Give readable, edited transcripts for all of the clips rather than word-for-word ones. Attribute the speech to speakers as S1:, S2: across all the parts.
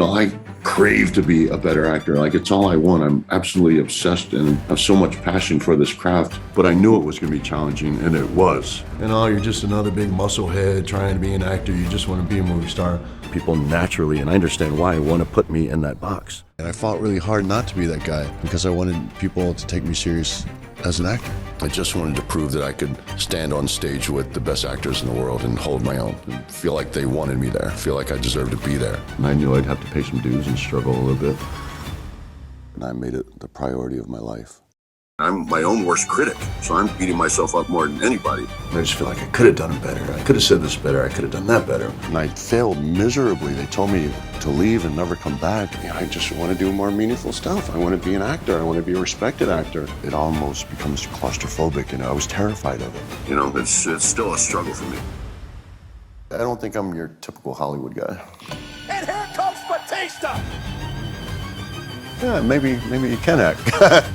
S1: I crave to be a better actor. Like, it's all I want. I'm absolutely obsessed and have so much passion for this craft. But I knew it was going to be challenging, and it was.
S2: You're just another big muscle head trying to be an actor. You just want to be a movie star.
S3: People naturally, and I understand why, want to put me in that box.
S2: And I fought really hard not to be that guy because I wanted people to take me serious as an actor.
S1: I just wanted to prove that I could stand on stage with the best actors in the world and hold my own and feel like they wanted me there, feel like I deserved to be there.
S3: And I knew I'd have to pay some dues and struggle a little bit.
S1: And I made it the priority of my life. I'm my own worst critic, so I'm beating myself up more than anybody.
S2: I just feel like I could have done it better. I could have said this better. I could have done that better.
S1: And I failed miserably. They told me to leave and never come back. I just want to do more meaningful stuff. I want to be an actor. I want to be a respected actor. It almost becomes claustrophobic, I was terrified of it. It's still a struggle for me. I don't think I'm your typical Hollywood guy.
S4: And here comes Batista!
S1: Yeah, maybe you can act.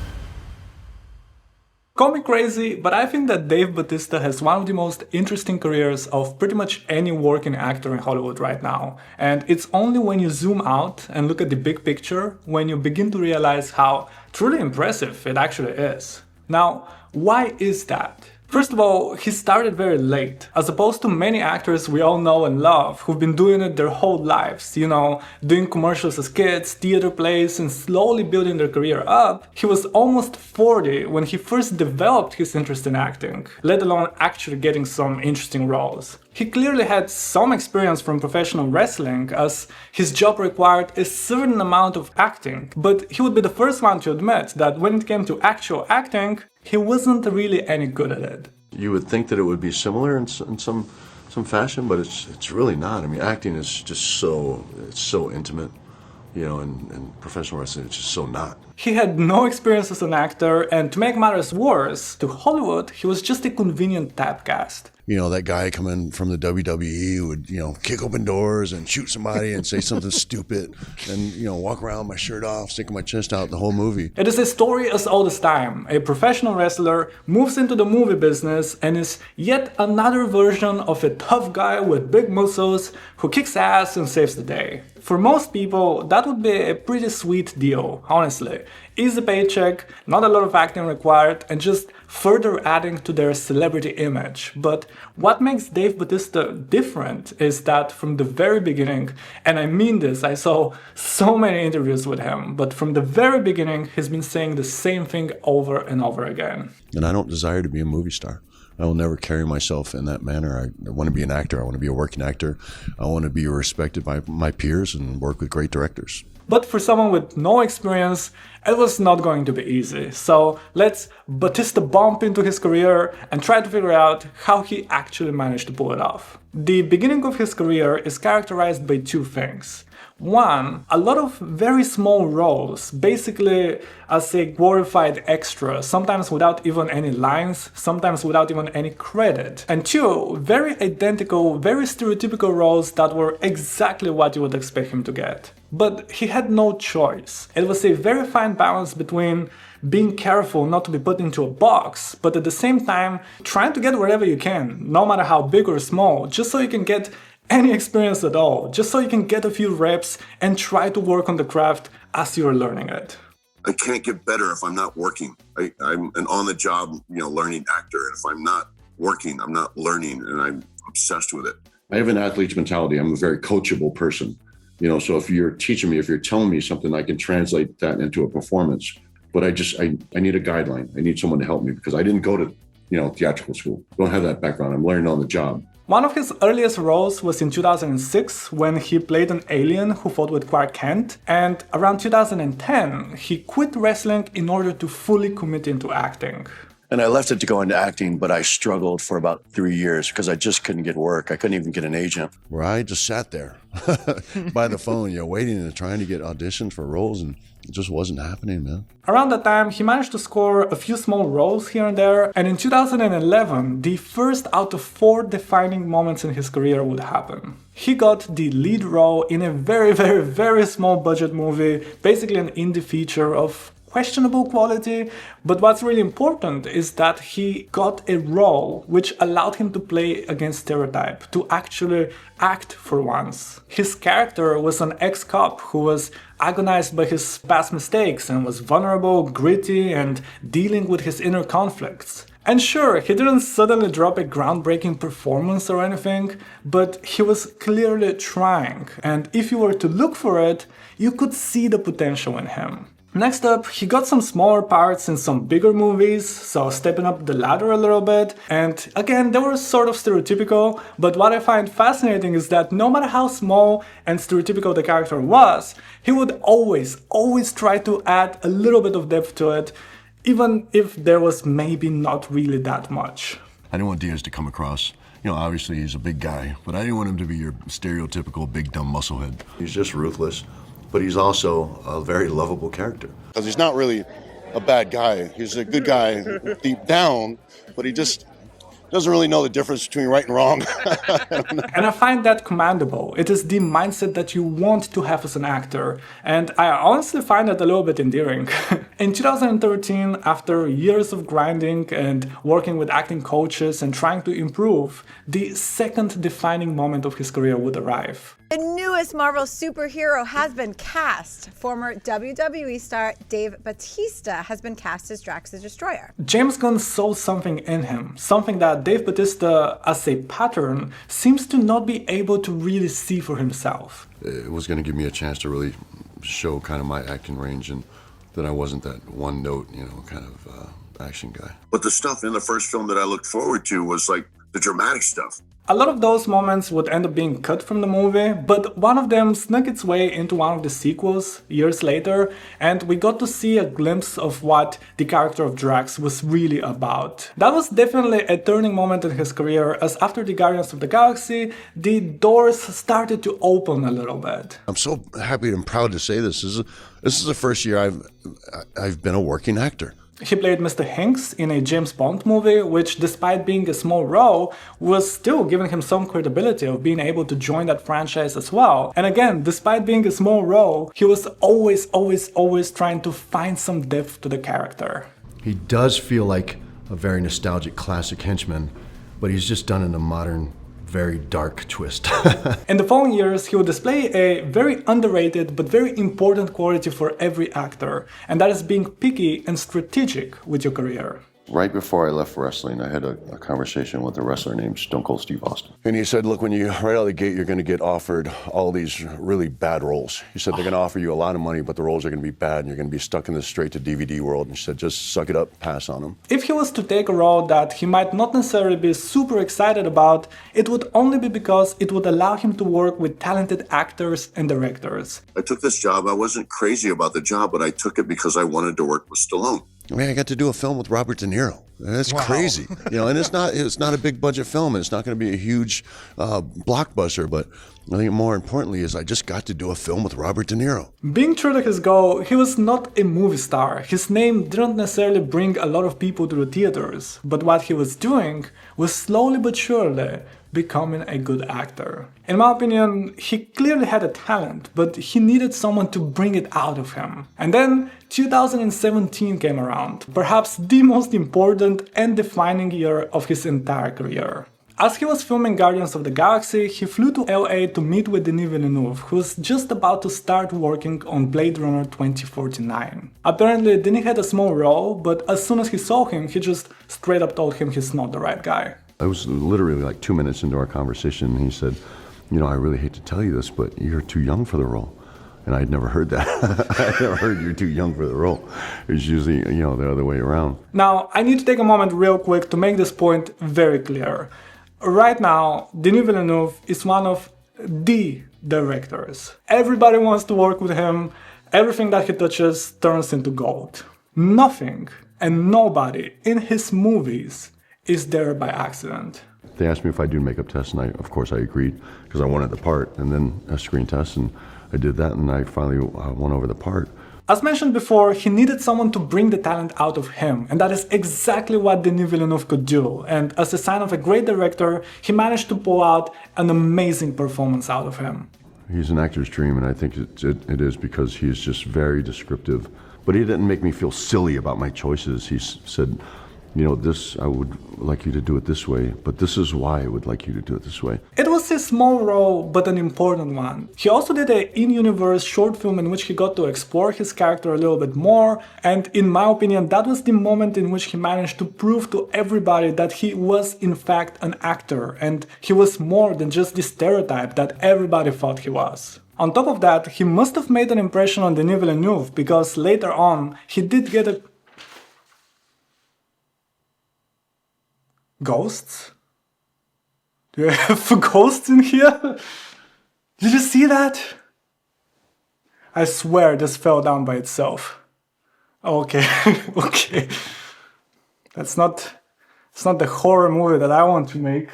S5: Call me crazy, but I think that Dave Bautista has one of the most interesting careers of pretty much any working actor in Hollywood right now. And it's only when you zoom out and look at the big picture when you begin to realize how truly impressive it actually is. Now, why is that? First of all, he started very late, as opposed to many actors we all know and love who've been doing it their whole lives, doing commercials as kids, theater plays, and slowly building their career up. He was almost 40 when he first developed his interest in acting, let alone actually getting some interesting roles. He clearly had some experience from professional wrestling, as his job required a certain amount of acting, but he would be the first one to admit that when it came to actual acting, he wasn't really any good at it.
S3: You would think that it would be similar in some fashion, but it's really not. Acting is just so intimate, and professional wrestling is just so not.
S5: He had no experience as an actor, and to make matters worse, to Hollywood, he was just a convenient typecast.
S2: That guy coming from the WWE would, kick open doors and shoot somebody and say something stupid and, walk around with my shirt off, sticking my chest out the whole movie.
S5: It is a story as old as time. A professional wrestler moves into the movie business and is yet another version of a tough guy with big muscles who kicks ass and saves the day. For most people, that would be a pretty sweet deal, honestly. Easy paycheck, not a lot of acting required, and just further adding to their celebrity image. But what makes Dave Bautista different is that from the very beginning, and I mean this, I saw so many interviews with him, but from the very beginning, he's been saying the same thing over and over again.
S2: And I don't desire to be a movie star. I will never carry myself in that manner. I want to be an actor. I want to be a working actor. I want to be respected by my peers and work with great directors.
S5: But for someone with no experience, it was not going to be easy. So let's Bautista bump into his career and try to figure out how he actually managed to pull it off. The beginning of his career is characterized by two things. One, a lot of very small roles, basically as a glorified extra, sometimes without even any lines, sometimes without even any credit. And two, very identical, very stereotypical roles that were exactly what you would expect him to get. But he had no choice. It was a very fine balance between being careful not to be put into a box, but at the same time trying to get wherever you can, no matter how big or small, just so you can get any experience at all, just so you can get a few reps and try to work on the craft as you're learning it.
S1: I can't get better if I'm not working. I'm an on-the-job, learning actor, and if I'm not working, I'm not learning, and I'm obsessed with it. I have an athlete's mentality. I'm a very coachable person, so if you're teaching me, if you're telling me something, I can translate that into a performance. But I need a guideline. I need someone to help me because I didn't go to, theatrical school. I don't have that background. I'm learning on the job.
S5: One of his earliest roles was in 2006 when he played an alien who fought with Clark Kent, and around 2010 he quit wrestling in order to fully commit into acting.
S6: And I left it to go into acting, but I struggled for about 3 years because I just couldn't get work. I couldn't even get an agent.
S2: Where I just sat there by the phone, waiting and trying to get auditions for roles, and it just wasn't happening, man.
S5: Around that time, he managed to score a few small roles here and there, and in 2011, the first out of 4 defining moments in his career would happen. He got the lead role in a very, very, very small budget movie, basically an indie feature of questionable quality, but what's really important is that he got a role which allowed him to play against stereotype, to actually act for once. His character was an ex-cop who was agonized by his past mistakes and was vulnerable, gritty, and dealing with his inner conflicts. And sure, he didn't suddenly drop a groundbreaking performance or anything, but he was clearly trying, and if you were to look for it, you could see the potential in him. Next up, he got some smaller parts in some bigger movies, so stepping up the ladder a little bit, and again, they were sort of stereotypical, but what I find fascinating is that no matter how small and stereotypical the character was, he would always try to add a little bit of depth to it, even if there was maybe not really that much.
S3: I didn't want Diaz to come across, obviously he's a big guy, but I didn't want him to be your stereotypical big dumb musclehead. He's just ruthless, but he's also a very lovable character.
S7: Because he's not really a bad guy. He's a good guy deep down, but he just doesn't really know the difference between right and wrong.
S5: And I find that commendable. It is the mindset that you want to have as an actor, and I honestly find it a little bit endearing. In 2013, after years of grinding and working with acting coaches and trying to improve, the second defining moment of his career would arrive.
S8: The newest Marvel superhero has been cast. Former WWE star Dave Bautista has been cast as Drax the Destroyer.
S5: James Gunn saw something in him, something that Dave Bautista, as a pattern, seems to not be able to really see for himself.
S3: It was going to give me a chance to really show kind of my acting range, and that I wasn't that one note, kind of action guy.
S1: But the stuff in the first film that I looked forward to was like the dramatic stuff.
S5: A lot of those moments would end up being cut from the movie, but one of them snuck its way into one of the sequels years later, and we got to see a glimpse of what the character of Drax was really about. That was definitely a turning moment in his career, as after the Guardians of the Galaxy, the doors started to open a little bit.
S2: I'm so happy and proud to say this. This is the first year I've been a working actor.
S5: He played Mr. Hinx in a James Bond movie, which, despite being a small role, was still giving him some credibility of being able to join that franchise as well. And again, despite being a small role, he was always trying to find some depth to the character.
S9: He does feel like a very nostalgic classic henchman, but he's just done in a modern, very dark twist.
S5: In the following years, he would display a very underrated but very important quality for every actor, and that is being picky and strategic with your career.
S3: Right before I left wrestling, I had a conversation with a wrestler named Stone Cold Steve Austin.
S2: And he said, look, right out of the gate, you're going to get offered all these really bad roles. He said, they're going to offer you a lot of money, but the roles are going to be bad, and you're going to be stuck in this straight-to-DVD world. And he said, just suck it up, pass on them.
S5: If he was to take a role that he might not necessarily be super excited about, it would only be because it would allow him to work with talented actors and directors.
S1: I took this job. I wasn't crazy about the job, but I took it because I wanted to work with Stallone.
S2: I mean, I got to do a film with Robert De Niro. That's crazy, and it's not a big budget film. And it's not going to be a huge blockbuster, but I think more importantly is I just got to do a film with Robert De Niro.
S5: Being true to his goal, he was not a movie star. His name didn't necessarily bring a lot of people to the theaters, but what he was doing was slowly but surely becoming a good actor. In my opinion, he clearly had a talent, but he needed someone to bring it out of him. And then 2017 came around, perhaps the most important and defining year of his entire career. As he was filming Guardians of the Galaxy, he flew to LA to meet with Denis Villeneuve, who was just about to start working on Blade Runner 2049. Apparently, Denis had a small role, but as soon as he saw him, he just straight up told him he's not the right guy.
S3: I was literally like 2 minutes into our conversation, and he said, I really hate to tell you this, but you're too young for the role. And I'd never heard that. I never heard you're too young for the role. It's usually, the other way around.
S5: Now, I need to take a moment real quick to make this point very clear. Right now, Denis Villeneuve is one of the directors. Everybody wants to work with him. Everything that he touches turns into gold. Nothing and nobody in his movies is there by accident.
S3: They asked me if I'd do makeup tests, and of course I agreed, because I wanted the part, and then a screen test, and I did that, and I finally won over the part.
S5: As mentioned before, he needed someone to bring the talent out of him, and that is exactly what Denis Villeneuve could do. And as a sign of a great director, he managed to pull out an amazing performance out of him.
S3: He's an actor's dream, and I think it is because he's just very descriptive But he didn't make me feel silly about my choices. He said, you know, this, I would like you to do it this way, but this is why I would like you to do it this way.
S5: It was a small role, but an important one. He also did an in-universe short film in which he got to explore his character a little bit more, and in my opinion, that was the moment in which he managed to prove to everybody that he was in fact an actor, and he was more than just the stereotype that everybody thought he was. On top of that, he must have made an impression on Denis Villeneuve, because later on, he did get a... Ghosts? Do you have ghosts in here? Did you see that? I swear this fell down by itself. Okay, okay. It's not the horror movie that I want to make.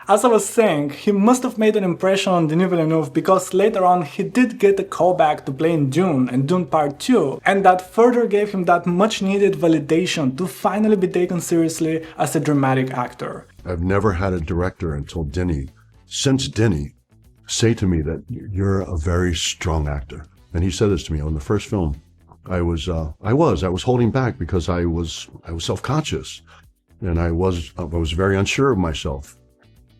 S5: As I was saying, he must have made an impression on Denis Villeneuve because later on he did get a callback to play in Dune and Dune Part 2, and that further gave him that much needed validation to finally be taken seriously as a dramatic actor.
S3: I've never had a director until Denis, since Denis, say to me that you're a very strong actor. And he said this to me on the first film. I was holding back because I was self-conscious, and I was very unsure of myself.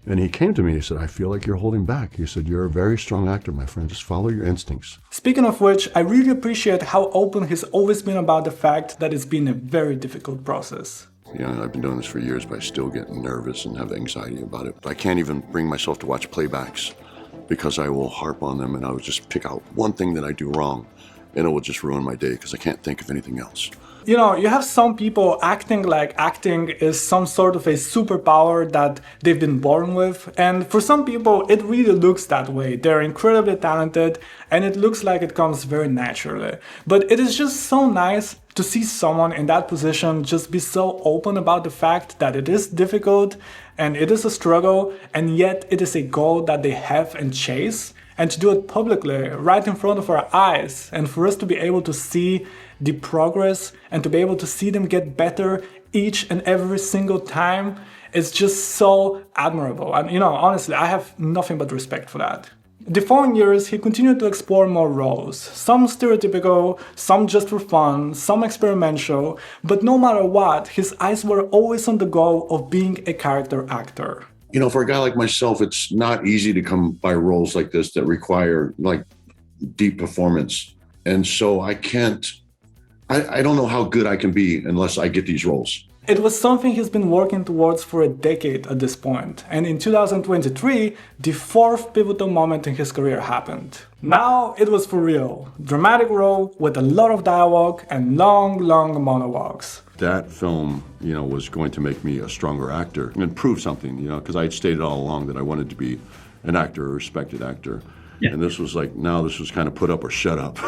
S3: And he came to me and he said, I feel like you're holding back. He said, you're a very strong actor, my friend. Just follow your instincts.
S5: Speaking of which, I really appreciate how open he's always been about the fact that it's been a very difficult process.
S2: You know, I've been doing this for years, but I still get nervous and have anxiety about it. I can't even bring myself to watch playbacks because I will harp on them and I will just pick out one thing that I do wrong and it will just ruin my day because I can't think of anything else.
S5: You know, you have some people acting like acting is some sort of a superpower that they've been born with, and for some people it really looks that way. They're incredibly talented and it looks like it comes very naturally. But it is just so nice to see someone in that position just be so open about the fact that it is difficult and it is a struggle, and yet it is a goal that they have and chase, and to do it publicly right in front of our eyes, and for us to be able to see the progress and to be able to see them get better each and every single time is just so admirable. And you know, honestly, I have nothing but respect for that. The following years, he continued to explore more roles, some stereotypical, some just for fun, some experimental, but no matter what, his eyes were always on the goal of being a character actor.
S2: You know, for a guy like myself, it's not easy to come by roles like this that require like deep performance. And so I don't know how good I can be unless I get these roles.
S5: It was something he's been working towards for a decade at this point, and in 2023, the fourth pivotal moment in his career happened. Now it was for real. Dramatic role with a lot of dialogue and long monologues.
S3: That film, you know, was going to make me a stronger actor and prove something, you know, because I had stated all along that I wanted to be an actor, a respected actor. Yeah. And this was like, now this was kind of put up or shut up.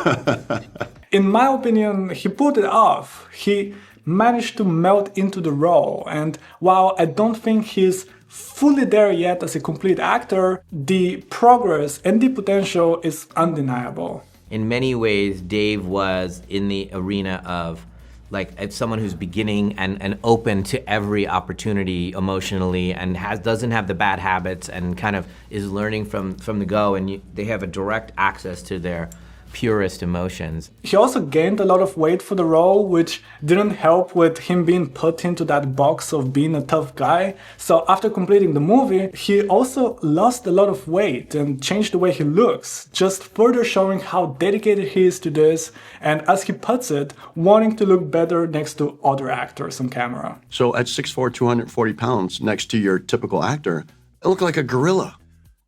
S5: In my opinion, he pulled it off. He managed to melt into the role, and while I don't think he's fully there yet as a complete actor, the progress and the potential is undeniable.
S10: In many ways, Dave was in the arena of like someone who's beginning and open to every opportunity emotionally and doesn't have the bad habits and kind of is learning from the go, and they have a direct access to their purest emotions.
S5: He also gained a lot of weight for the role, which didn't help with him being put into that box of being a tough guy. So after completing the movie, he also lost a lot of weight and changed the way he looks, just further showing how dedicated he is to this, and as he puts it, wanting to look better next to other actors on camera.
S6: So at 6'4", 240 pounds, next to your typical actor, I look like a gorilla,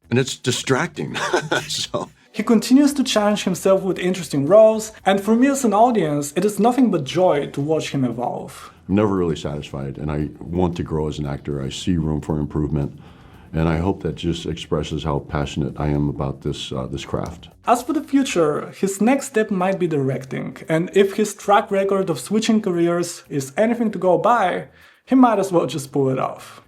S6: and it's distracting. So.
S5: He continues to challenge himself with interesting roles, and for me as an audience, it is nothing but joy to watch him evolve.
S3: I'm never really satisfied, and I want to grow as an actor. I see room for improvement, and I hope that just expresses how passionate I am about this craft.
S5: As for the future, his next step might be directing, and if his track record of switching careers is anything to go by, he might as well just pull it off.